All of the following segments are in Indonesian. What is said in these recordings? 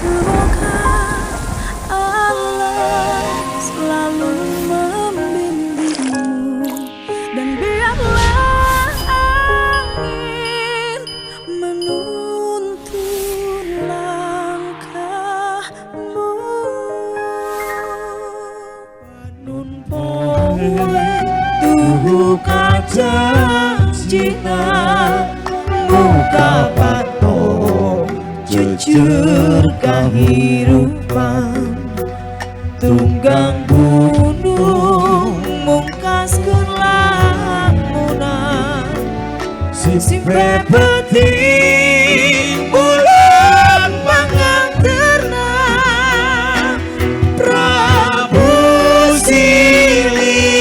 Semoga Allah selalu membimbingmu dan biarlah angin menuntun langkahmu. Nun poe tuhu kaca cina muka pato jujur kehidupan tunggang gunung mungkaskeun lamunan sing penting bulan panganterna Prabu Siliwangi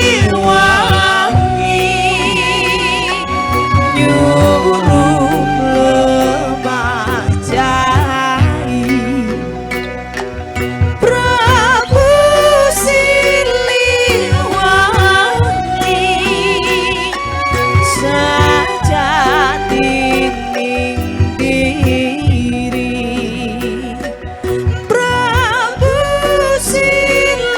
nyuruh lemah jai. Prabu Siliwangi sajati ning diri. Prabu Siliwangi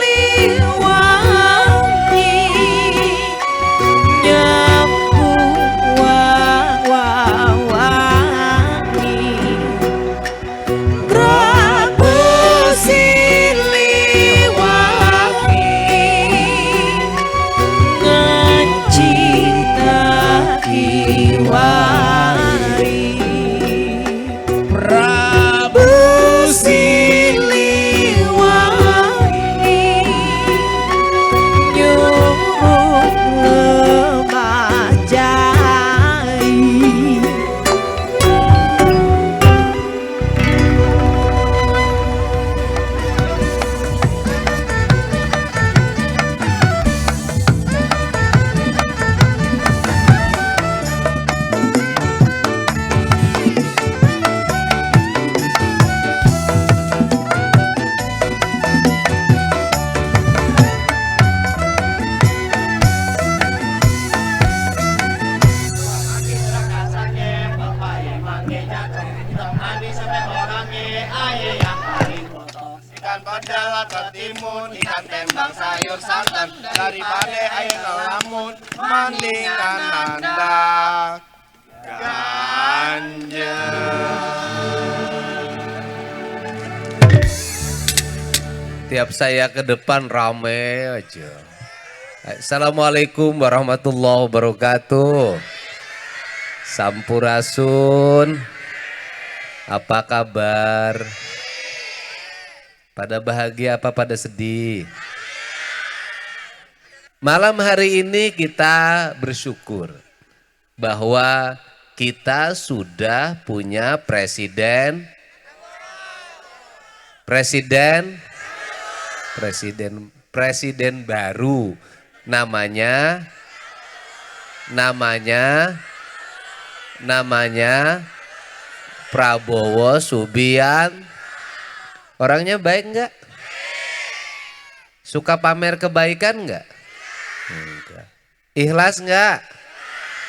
nyambung wangi. Prabu Siliwangi ngancita kiwari. Prabu Siliwangi nyuruh lemah jai. Ikan bandala ketimun, ikan tembang sayur santan, daripada air lamun mendingan anda ganja. Tiap saya ke depan rame aja. Assalamualaikum warahmatullahi wabarakatuh. Sampurasun. Apa kabar? Pada bahagia apa pada sedih? Malam hari ini kita bersyukur bahwa kita sudah punya presiden baru. Namanya Prabowo Subianto. Orangnya baik enggak? Suka pamer kebaikan enggak? Enggak. Ikhlas enggak?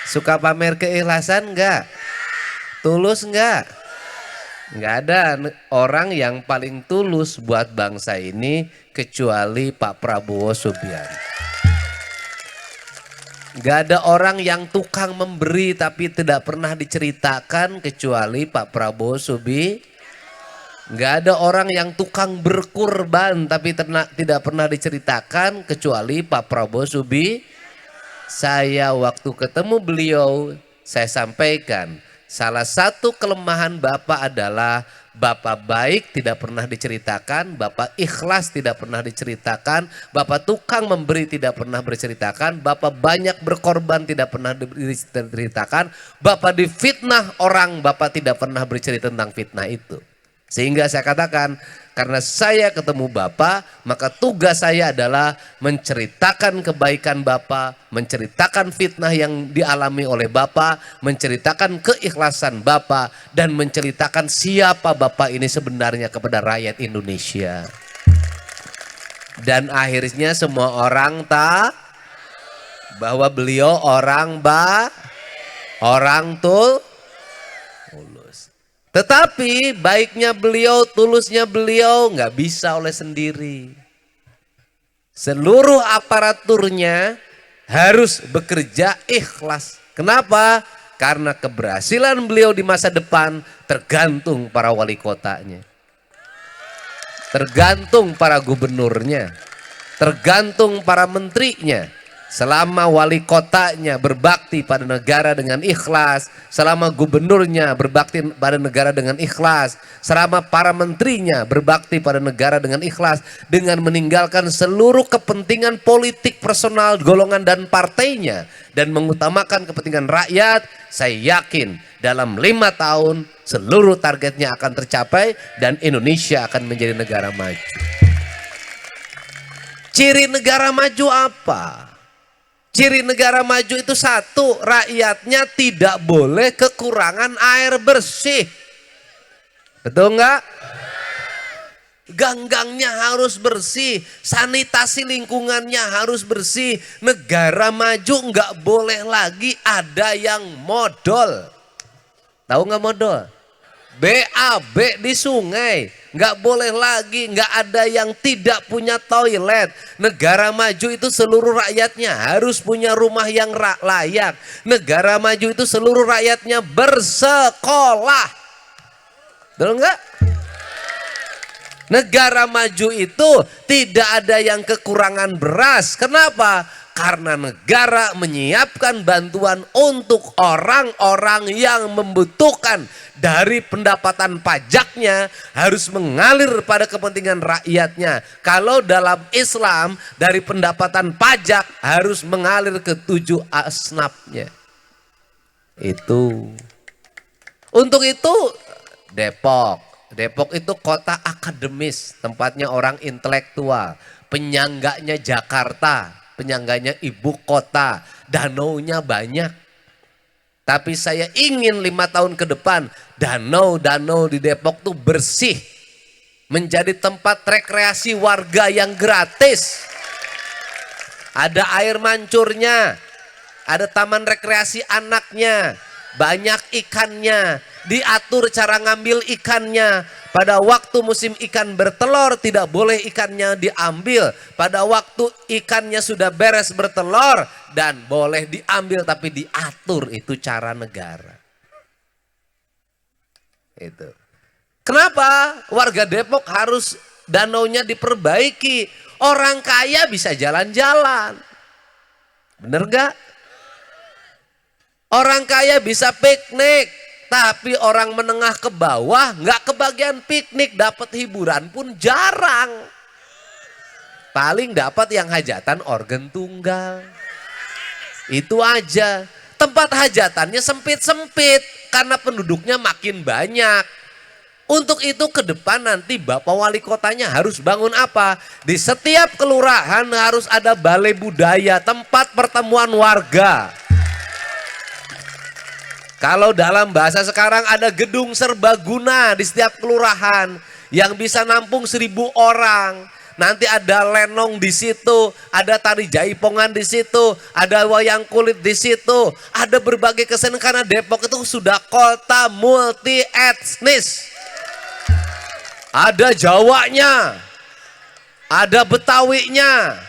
Suka pamer keikhlasan enggak? Tulus enggak? Enggak ada orang yang paling tulus buat bangsa ini kecuali Pak Prabowo Subianto. Enggak ada orang yang tukang memberi tapi tidak pernah diceritakan kecuali Pak Prabowo Subianto. Nggak ada orang yang tukang berkurban tapi tidak pernah diceritakan kecuali Pak Prabowo Subianto. Saya waktu ketemu beliau, saya sampaikan salah satu kelemahan Bapak adalah Bapak baik tidak pernah diceritakan, Bapak ikhlas tidak pernah diceritakan, Bapak tukang memberi tidak pernah berceritakan, Bapak banyak berkorban tidak pernah diceritakan, Bapak difitnah orang, Bapak tidak pernah bercerita tentang fitnah itu. Sehingga saya katakan, karena saya ketemu Bapak, maka tugas saya adalah menceritakan kebaikan Bapak, menceritakan fitnah yang dialami oleh Bapak, menceritakan keikhlasan Bapak, dan menceritakan siapa Bapak ini sebenarnya kepada rakyat Indonesia. Dan akhirnya semua orang tahu bahwa beliau orang tulus. Tetapi baiknya beliau, tulusnya beliau nggak bisa oleh sendiri. Seluruh aparaturnya harus bekerja ikhlas. Kenapa? Karena keberhasilan beliau di masa depan tergantung para wali kotanya. Tergantung para gubernurnya. Tergantung para menterinya. Selama wali kotanya berbakti pada negara dengan ikhlas, selama gubernurnya berbakti pada negara dengan ikhlas, selama para menterinya berbakti pada negara dengan ikhlas, dengan meninggalkan seluruh kepentingan politik personal, golongan dan partainya, dan mengutamakan kepentingan rakyat, saya yakin dalam 5 tahun seluruh targetnya akan tercapai dan Indonesia akan menjadi negara maju. Ciri negara maju apa? Ciri negara maju itu satu, rakyatnya tidak boleh kekurangan air bersih. Betul nggak? Gang-gangnya harus bersih, sanitasi lingkungannya harus bersih. Negara maju nggak boleh lagi ada yang modal. Tahu nggak modal? BAB di sungai, nggak boleh lagi, nggak ada yang tidak punya toilet. Negara maju itu seluruh rakyatnya harus punya rumah yang layak. Negara maju itu seluruh rakyatnya bersekolah. Betul nggak? Negara maju itu tidak ada yang kekurangan beras. Kenapa? Karena negara menyiapkan bantuan untuk orang-orang yang membutuhkan. Dari pendapatan pajaknya harus mengalir pada kepentingan rakyatnya. Kalau dalam Islam dari pendapatan pajak harus mengalir ke 7 asnafnya. Itu. Untuk itu Depok. Depok itu kota akademis, tempatnya orang intelektual. Penyangganya Jakarta, penyangganya ibu kota, danaunya banyak. Tapi saya ingin 5 tahun ke depan danau-danau di Depok tuh bersih. Menjadi tempat rekreasi warga yang gratis. Ada air mancurnya, ada taman rekreasi anaknya, banyak ikannya, diatur cara ngambil ikannya. Pada waktu musim ikan bertelur tidak boleh ikannya diambil. Pada waktu ikannya sudah beres bertelur dan boleh diambil tapi diatur, itu cara negara. Itu. Kenapa warga Depok harus danaunya diperbaiki? Orang kaya bisa jalan-jalan. Bener gak? Orang kaya bisa piknik. Tapi orang menengah ke bawah nggak kebagian piknik, dapat hiburan pun jarang. Paling dapat yang hajatan organ tunggal. Itu aja. Tempat hajatannya sempit-sempit karena penduduknya makin banyak. Untuk itu ke depan nanti Bapak Wali Kotanya harus bangun apa? Di setiap kelurahan harus ada balai budaya, tempat pertemuan warga. Kalau dalam bahasa sekarang ada gedung serbaguna di setiap kelurahan yang bisa nampung 1.000 orang. Nanti ada lenong di situ, ada tari jaipongan di situ, ada wayang kulit di situ, ada berbagai kesenian karena Depok itu sudah kota multi etnis. Ada Jawanya, ada Betawinya,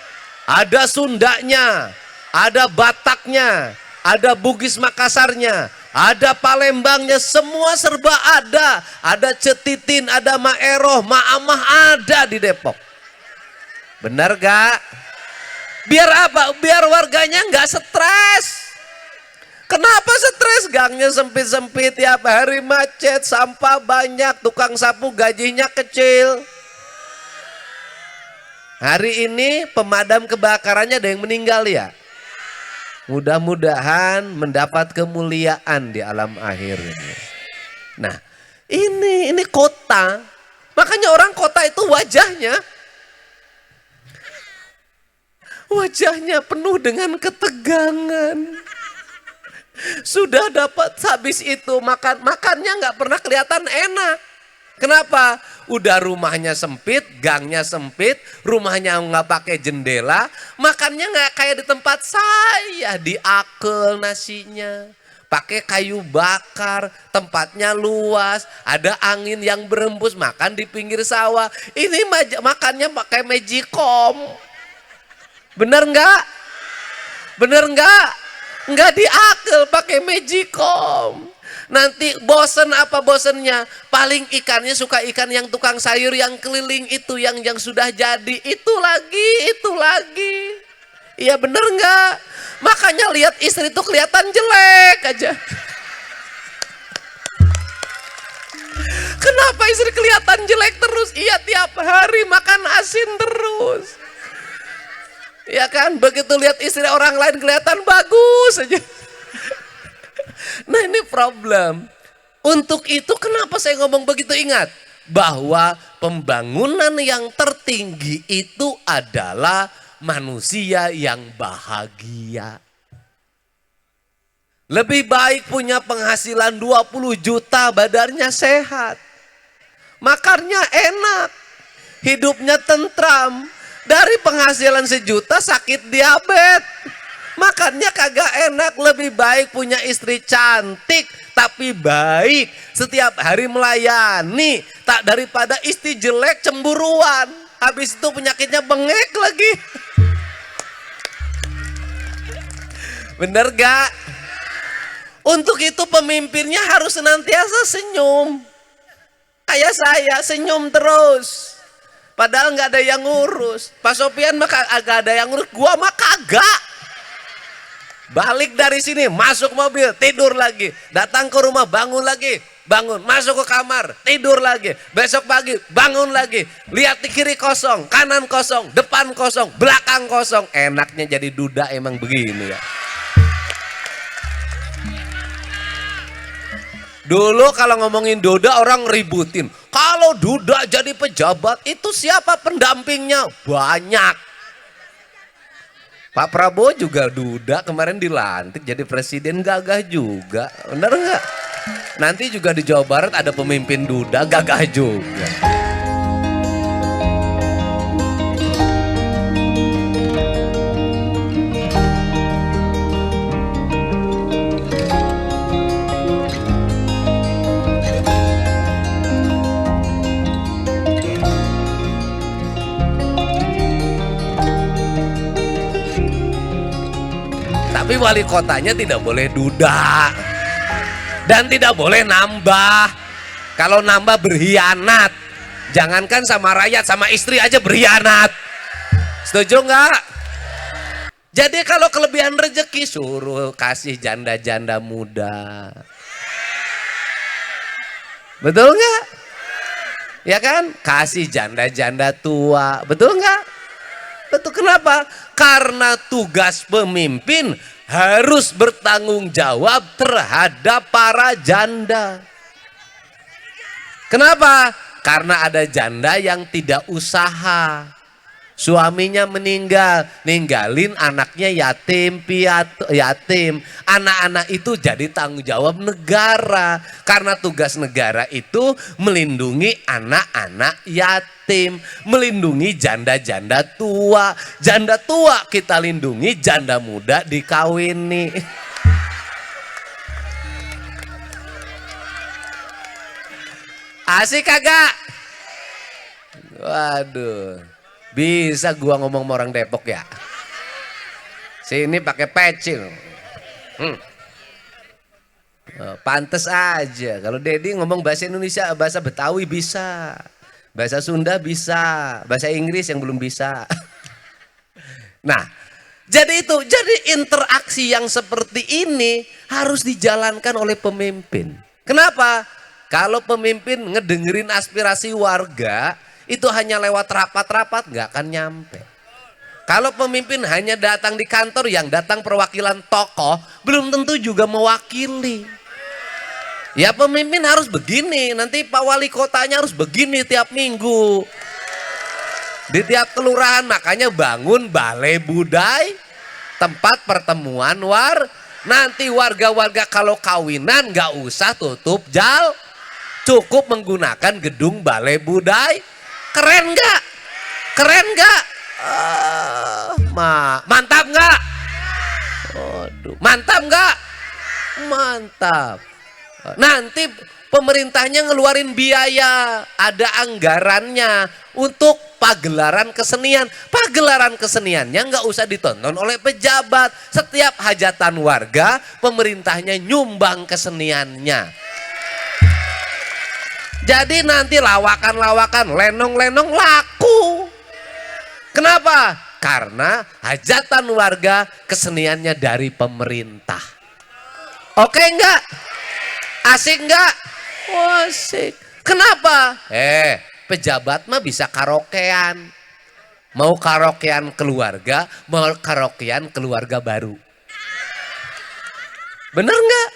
ada Sundanya, ada Bataknya, ada Bugis Makassarnya. Ada Palembangnya, semua serba ada. Ada Cetitin, ada Maeroh, Maamah ada di Depok. Benar gak? Biar apa? Biar warganya nggak stres. Kenapa stres? Gangnya sempit-sempit, tiap hari macet, sampah banyak, tukang sapu gajinya kecil. Hari ini pemadam kebakarannya ada yang meninggal ya. Mudah-mudahan mendapat kemuliaan di alam akhir. Nah, ini kota. Makanya orang kota itu wajahnya penuh dengan ketegangan. Sudah dapat habis itu makannya nggak pernah kelihatan enak. Kenapa? Udah rumahnya sempit, gangnya sempit, rumahnya nggak pakai jendela, makannya nggak kayak di tempat saya, diakel nasinya, pakai kayu bakar, tempatnya luas, ada angin yang berembus, makan di pinggir sawah. Ini makannya pakai magicom. Bener nggak? Bener nggak? Nggak diakel pakai magicom. Nanti bosen apa bosennya? Paling ikannya suka ikan yang tukang sayur yang keliling itu, yang sudah jadi itu lagi. Iya bener nggak? Makanya lihat istri itu kelihatan jelek aja. Kenapa istri kelihatan jelek terus? Iya tiap hari makan asin terus. Ya kan? Begitu lihat istri orang lain kelihatan bagus aja. Nah ini problem. Untuk itu kenapa saya ngomong begitu, ingat bahwa pembangunan yang tertinggi itu adalah manusia yang bahagia. Lebih baik punya penghasilan 20 juta, badannya sehat, makannya enak, hidupnya tentram, dari penghasilan 1 juta sakit diabetes. Makannya kagak enak. Lebih baik punya istri cantik tapi baik, setiap hari melayani, tak daripada istri jelek cemburuan, habis itu penyakitnya bengek lagi. Bener gak? Untuk itu pemimpinnya harus senantiasa senyum. Kayak saya senyum terus, padahal nggak ada yang ngurus. Pak Sofian mah agak ada yang ngurus, gua mah kagak. Balik dari sini, masuk mobil, tidur lagi. Datang ke rumah, bangun lagi. Bangun, masuk ke kamar, tidur lagi. Besok pagi, bangun lagi. Lihat di kiri kosong, kanan kosong, depan kosong, belakang kosong. Enaknya jadi duda emang begini ya. Dulu kalau ngomongin duda orang ributin. Kalau duda jadi pejabat, itu siapa pendampingnya? Banyak. Pak Prabowo juga duda, kemarin dilantik jadi presiden, gagah juga. Bener nggak? Nanti juga di Jawa Barat ada pemimpin duda, gagah juga. Tapi wali kotanya tidak boleh duda dan tidak boleh nambah. Kalau nambah berkhianat. Jangankan sama rakyat, sama istri aja berkhianat. Setuju nggak? Jadi kalau kelebihan rezeki suruh kasih janda-janda muda. Betul nggak? Ya kan? Kasih janda-janda tua. Betul nggak? Betul. Kenapa? Karena tugas pemimpin harus bertanggung jawab terhadap para janda. Kenapa? Karena ada janda yang tidak usaha. Suaminya meninggal, ninggalin anaknya yatim piatu, yatim. Anak-anak itu jadi tanggung jawab negara. Karena tugas negara itu melindungi anak-anak yatim, melindungi janda-janda tua. Janda tua kita lindungi, janda muda dikawini. Asik kagak? Waduh. Bisa gua ngomong sama orang Depok ya. Sini pakai peci. Pantes aja. Kalau Dedi ngomong bahasa Indonesia, bahasa Betawi bisa. Bahasa Sunda bisa. Bahasa Inggris yang belum bisa. Nah, jadi itu. Jadi interaksi yang seperti ini harus dijalankan oleh pemimpin. Kenapa? Kalau pemimpin ngedengerin aspirasi warga, itu hanya lewat rapat-rapat nggak akan nyampe. Kalau pemimpin hanya datang di kantor, yang datang perwakilan tokoh, belum tentu juga mewakili. Ya pemimpin harus begini, nanti Pak Wali Kotanya harus begini tiap minggu. Di tiap kelurahan, makanya bangun balai budaya, tempat pertemuan nanti warga-warga kalau kawinan nggak usah tutup jal, cukup menggunakan gedung balai budaya. Keren nggak? Keren nggak? Mantap nggak? Mantap nggak? Mantap. Nanti pemerintahnya ngeluarin biaya, ada anggarannya untuk pagelaran kesenian. Pagelaran keseniannya nggak usah ditonton oleh pejabat. Setiap hajatan warga, pemerintahnya nyumbang keseniannya. Jadi nanti lawakan-lawakan, lenong-lenong laku. Kenapa? Karena hajatan warga keseniannya dari pemerintah. Oke enggak? Asik enggak? Asik. Kenapa? Pejabat mah bisa karaokean. Mau karaokean keluarga, mau karaokean keluarga baru. Bener enggak?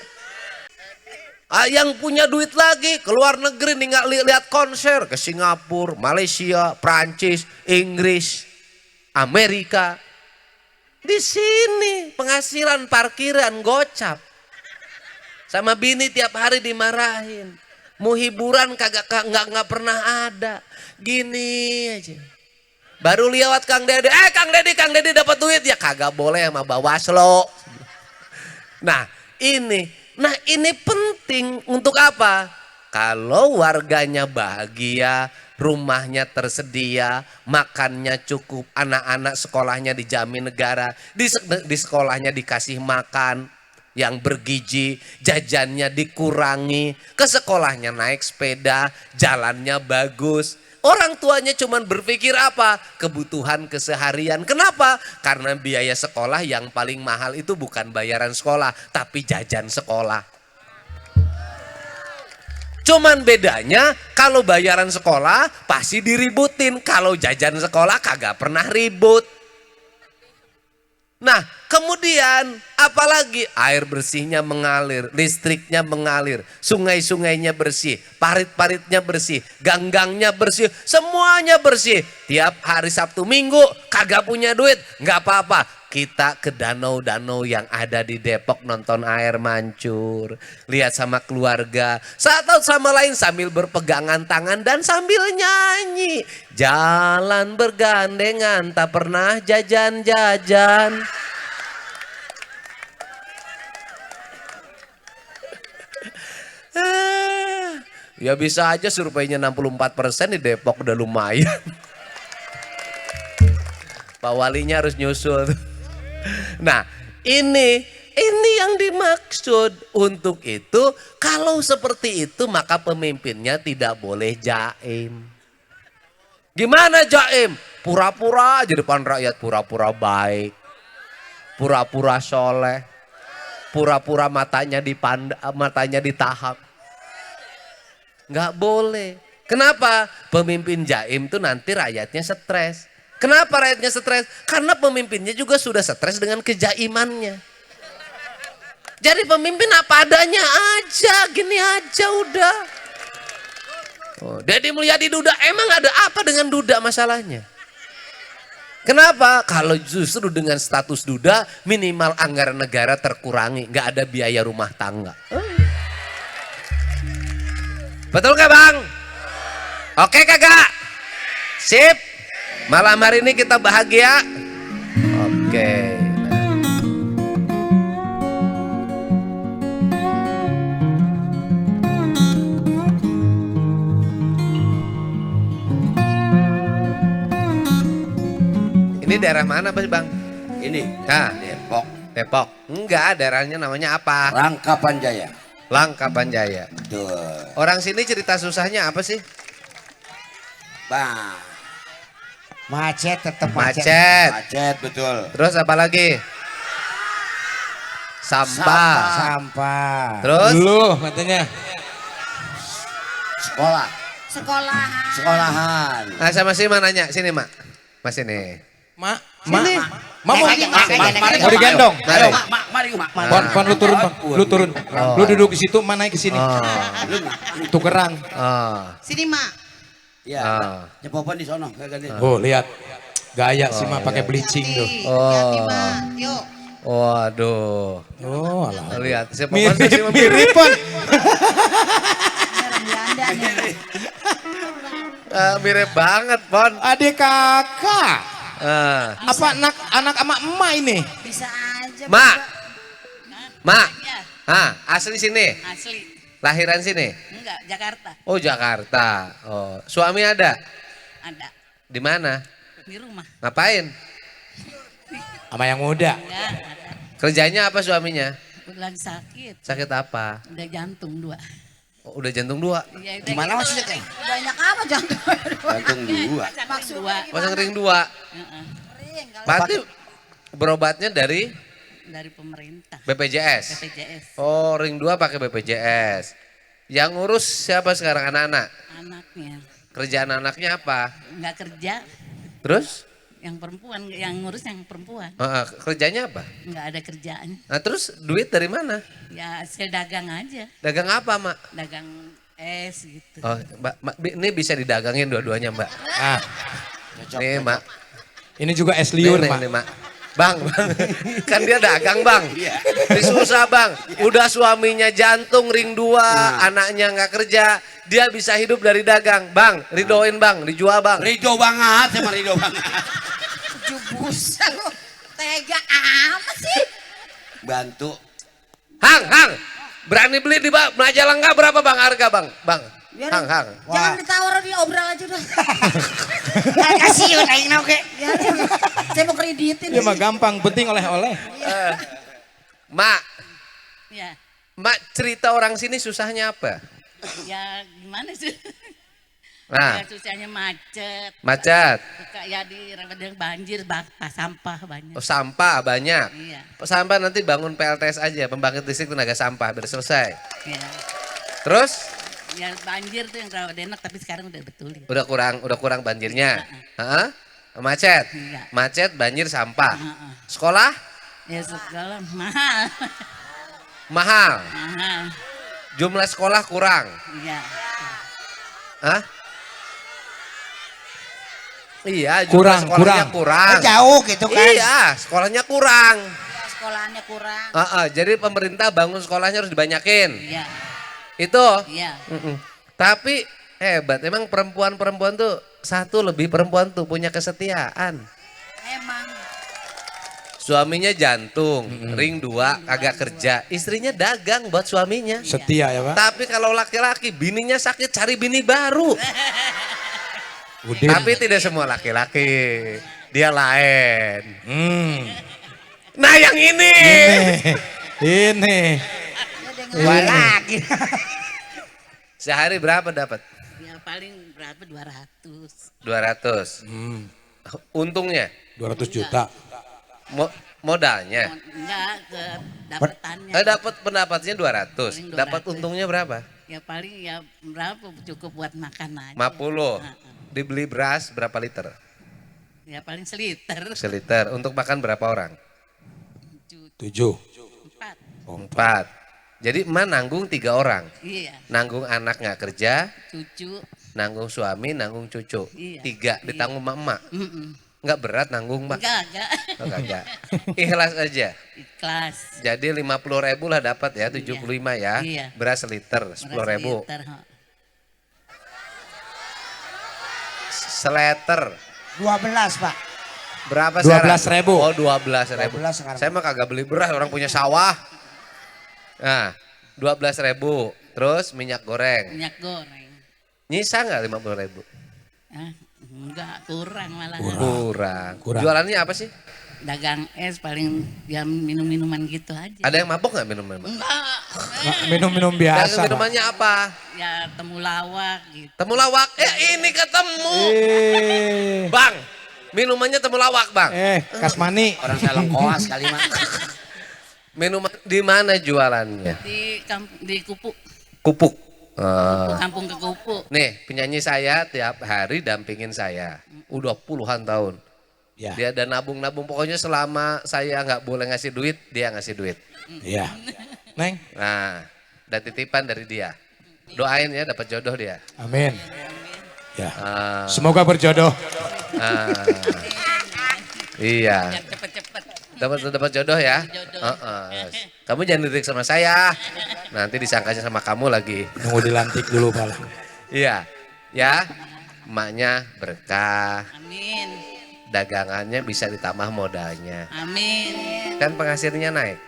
Yang punya duit lagi ke luar negeri nih nggak lihat konser ke Singapura, Malaysia, Prancis, Inggris, Amerika. Di sini penghasilan parkiran gocap. Sama bini tiap hari dimarahin. Mau hiburan nggak pernah ada. Gini aja. Baru lihat Kang Dede, Kang Dede dapat duit ya kagak boleh sama Bawaslo. Nah ini penting untuk apa? Kalau warganya bahagia, rumahnya tersedia, makannya cukup, anak-anak sekolahnya dijamin negara, di sekolahnya dikasih makan yang bergizi, jajannya dikurangi, ke sekolahnya naik sepeda, jalannya bagus. Orang tuanya cuma berpikir apa? Kebutuhan keseharian. Kenapa? Karena biaya sekolah yang paling mahal itu bukan bayaran sekolah, tapi jajan sekolah. Cuman bedanya kalau bayaran sekolah pasti diributin, kalau jajan sekolah kagak pernah ribut. Nah, kemudian apalagi air bersihnya mengalir, listriknya mengalir, sungai-sungainya bersih, parit-paritnya bersih, gang-gangnya bersih, semuanya bersih. Tiap hari Sabtu Minggu kagak punya duit, nggak apa-apa. Kita ke danau-danau yang ada di Depok nonton air mancur. Lihat sama keluarga, satu sama lain sambil berpegangan tangan dan sambil nyanyi. Jalan bergandengan tak pernah jajan-jajan. Ya bisa aja surveinya 64% di Depok udah lumayan. Pak Walinya harus nyusul. Nah ini yang dimaksud. Untuk itu kalau seperti itu maka pemimpinnya tidak boleh jaim. Gimana jaim? Pura-pura aja depan rakyat, pura-pura baik, pura-pura soleh, pura-pura matanya ditahap. Nggak boleh. Kenapa? Pemimpin jaim tuh nanti rakyatnya stres. Kenapa rakyatnya stres? Karena pemimpinnya juga sudah stres dengan kejaimannya. Jadi pemimpin apa adanya aja, gini aja udah. Deddy Mulyadi duda, emang ada apa dengan duda masalahnya? Kenapa? Kalau justru dengan status duda minimal anggaran negara terkurangi, nggak ada biaya rumah tangga. Betul gak Bang? Oke kagak? Sip. Malam hari ini kita bahagia. Oke. Ini daerah mana Bang? Ini Nah, Depok, Depok. Enggak, daerahnya namanya apa? Langkapan Jaya. Langkapan Jaya. Betul. Orang sini cerita susahnya apa sih? Bang. Macet tetap Macet. Macet betul. Terus apa lagi? Sampah. Sampah. Terus? Lu katanya. Sekolah. Sekolahan. Sekolahan. Nah sama si nanya, sini Mak. Mas ini. Mak, Sini. Mak mau Mari digendong. Mari. Mari, Mak. Pan lu turun, Pan. Lu turun. Lu duduk di situ, Mak naik ke sini. Tukeran. Oh. Sini mak. Ya. Ah. Nyepopan di sono, kayak gini. Oh, lihat. Gaya sih Mak pakai bleaching tuh. Hati mak. Yuk. Waduh. Oh, alah. Lihat siapa Mirip, Pan. Belanda nih. Mirip banget, Pon. Adik kakak. Ah. Apa anak emak ini? Bisa aja. Mak. Mak. asli sini. Asli. Lahiran sini. Enggak, Jakarta. Oh, Jakarta. Oh, suami ada? Ada. Di mana? Di rumah. Ngapain? Sama yang muda. Enggak, ada. Kerjanya apa suaminya? Udah lagi sakit. Sakit apa? Udah jantung 2. Oh, udah jantung 2. Ya, Gimana maksudnya, Kang? Banyak apa jantung? Jantung 2. Maksud 2. Pasang ring 2. Berarti berobatnya dari Dari pemerintah. BPJS. BPJS. Oh, ring 2 pakai BPJS. Yang ngurus siapa sekarang, anak-anak? Anaknya. Kerjaan anaknya apa? Enggak kerja. Terus? Yang perempuan, yang ngurus yang perempuan. Kerjanya apa? Enggak ada kerjaan. Nah, terus duit dari mana? Ya hasil dagang aja. Dagang apa, Mak? Dagang es gitu. Oh, Mbak, ini bisa didagangin dua-duanya, Mbak. Ah, Nih, Mak. ini juga es liur, Nih, Mak. nih, Mak. Bang, kan dia dagang, Bang. Ini susah, Bang. Udah suaminya jantung ring 2, anaknya nggak kerja, dia bisa hidup dari dagang. Bang, ridoin, Bang, dijual, Bang. Ridho banget sama Ridho banget. Busa lu. Tega amat sih. Bantu. Hang. Berani beli di Majalah nggak berapa, Bang, harga, Bang? Bang. Hang. Jangan ditawar, diobrol aja udah. Kasihan aing na oke. Ya, saya mau kreditin. Ya mah gampang, penting oleh-oleh. Mak, Ya, Mak cerita orang sini susahnya apa? ya gimana sih? Nah, Ya, susahnya macet. macet. Suka ya di Ramadhan banjir, sampah banyak. Oh, sampah banyak. Iya. Sampah nanti bangun PLTS aja, pembangkit listrik tenaga sampah, biar selesai. Ya. Terus Ya banjir tuh yang Rawadena tapi sekarang udah betulin. udah kurang banjirnya. Heeh. Macet. Iya. Macet, banjir, sampah. Heeh. Sekolah Ya segala mahal. mahal. Mahal. Jumlah sekolah kurang. Iya. Hah? Iya, jumlah Kurang, sekolahnya kurang. Jauh gitu kan. Iya, sekolahnya kurang. Sekolahnya kurang. Jadi pemerintah bangun sekolahnya harus dibanyakin. Iya. Itu. Iya. Tapi hebat, emang perempuan-perempuan tuh satu lebih perempuan tuh punya kesetiaan. Emang. Suaminya jantung, ring 2 kagak kerja, istrinya dagang buat suaminya. Setia ya, Pak. Tapi kalau laki-laki bininya sakit cari bini baru. Udin. Tapi tidak semua laki-laki, dia lain. Nah yang ini. Ini. Dua lagi. Sehari berapa dapat? Ya paling berapa 200. 200. Untungnya? 200 juta. Modalnya? Enggak ke dapatannya. Dapat pendapatnya 200. Paling 200. Dapat untungnya berapa? Ya paling ya berapa cukup buat makan aja. 50. Dibeli beras berapa liter? Ya paling seliter. Seliter. Untuk makan berapa orang? 7. 4. 4. Jadi emak nanggung 3 orang. Iya. Nanggung anak nggak kerja, Cucu. nanggung suami, nanggung cucu. Iya. 3 ditanggung emak. Mm-mm. Nggak berat nanggung mbak? Enggak. Oh, kagak. Ikhlas aja. Ikhlas. Jadi 50.000 lah dapat ya, 75 ya. Iya. Beras seliter, 10.000. Seliter, ha. Seleter. 12 Pak. Berapa sekarang? 12.000. Oh 12.000. 12 sekarang. Saya mah kagak beli beras, orang punya sawah. Nah 12.000. Terus minyak goreng. Minyak goreng. Nyisa nggak 50.000? Ah, enggak, kurang malah. Kurang. Kurang. Jualannya apa sih? Dagang es paling ya minum-minuman gitu aja. Ada yang mabok nggak minum-minum? Enggak. Minum-minum biasa, Dagang Pak. minumannya apa? Ya temulawak gitu. Temulawak. Ini ketemu. Bang, minumannya temulawak bang. Kasmani. Orang saya lengkoas kali mah. Minuman di mana jualannya? Di Kupu. Kupuk. Kampung ke Kupu. Nih penyanyi saya tiap hari dampingin saya. Udah puluhan tahun. Ya. Dia ada nabung-nabung. Pokoknya selama saya nggak boleh ngasih duit, dia ngasih duit. Iya. Neng. Nah, ada titipan dari dia. Doain ya dapat jodoh dia. Amin. Ya. Ah, Semoga berjodoh. ah. Iya. Biar cepet-cepet. Dapat jodoh ya. Jodoh. Kamu jangan dirik sama saya. Nanti disangkanya sama kamu lagi. Nunggu dilantik dulu pala. Iya. Ya. Emaknya berkah. Amin. Dagangannya bisa ditambah modalnya. Amin. Kan penghasilannya naik.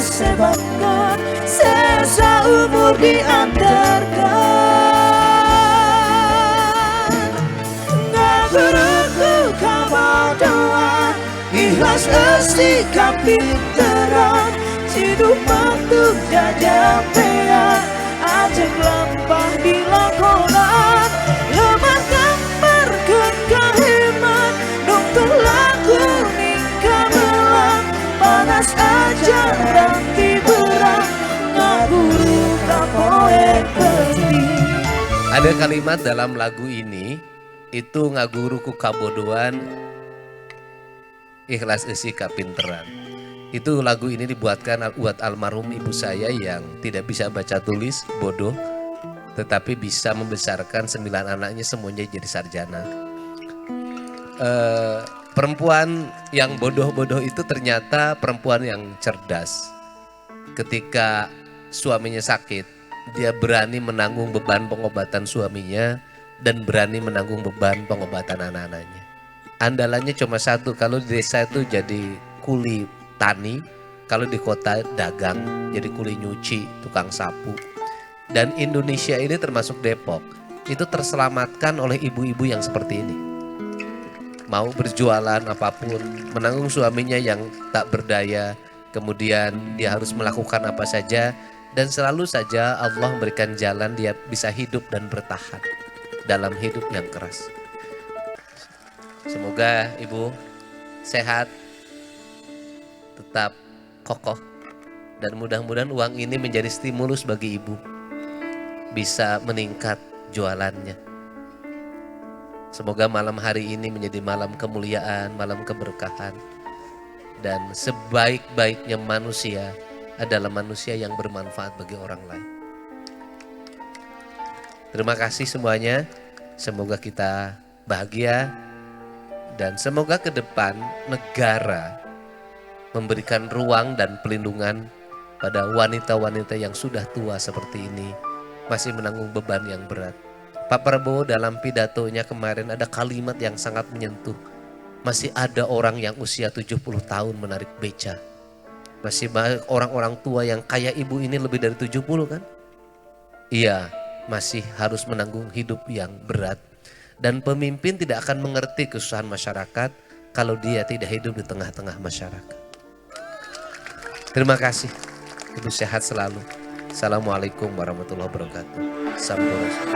sebabkan sesa umur diantarkan. Ngaguruku kabodohan, ikhlas sikap pinteran, hidup untuk jajak pea, ajak lampah di lakonan, lemah gambar kekahiman, dong terlaku nikah melang, panas ajaran tiberang, ngaburu kapoe penting. Ada kalimat dalam lagu ini, itu ngaguruku kabodohan, ikhlas esi kapinteran. Itu lagu ini dibuatkan buat almarhum ibu saya yang tidak bisa baca tulis, bodoh, tetapi bisa membesarkan 9 anaknya semuanya jadi sarjana. Perempuan yang bodoh-bodoh itu ternyata perempuan yang cerdas. Ketika suaminya sakit, dia berani menanggung beban pengobatan suaminya dan berani menanggung beban pengobatan anak-anaknya. Andalannya cuma satu, kalau di desa itu jadi kuli tani, kalau di kota dagang, jadi kuli nyuci, tukang sapu. Dan Indonesia ini termasuk Depok, itu terselamatkan oleh ibu-ibu yang seperti ini. Mau berjualan apapun, menanggung suaminya yang tak berdaya, kemudian dia harus melakukan apa saja, dan selalu saja Allah memberikan jalan dia bisa hidup dan bertahan dalam hidup yang keras. Semoga ibu sehat, tetap kokoh, dan mudah-mudahan uang ini menjadi stimulus bagi ibu, bisa meningkat jualannya. Semoga malam hari ini menjadi malam kemuliaan, malam keberkahan, dan sebaik-baiknya manusia adalah manusia yang bermanfaat bagi orang lain. Terima kasih semuanya, semoga kita bahagia, dan semoga ke depan negara memberikan ruang dan pelindungan pada wanita-wanita yang sudah tua seperti ini, masih menanggung beban yang berat. Pak Prabowo dalam pidatonya kemarin ada kalimat yang sangat menyentuh. Masih ada orang yang usia 70 tahun menarik beca. Masih banyak orang-orang tua yang kayak ibu ini lebih dari 70 kan? Iya, masih harus menanggung hidup yang berat. Dan pemimpin tidak akan mengerti kesusahan masyarakat kalau dia tidak hidup di tengah-tengah masyarakat. Terima kasih. Ibu sehat selalu. Assalamualaikum warahmatullahi wabarakatuh. Sampurasun.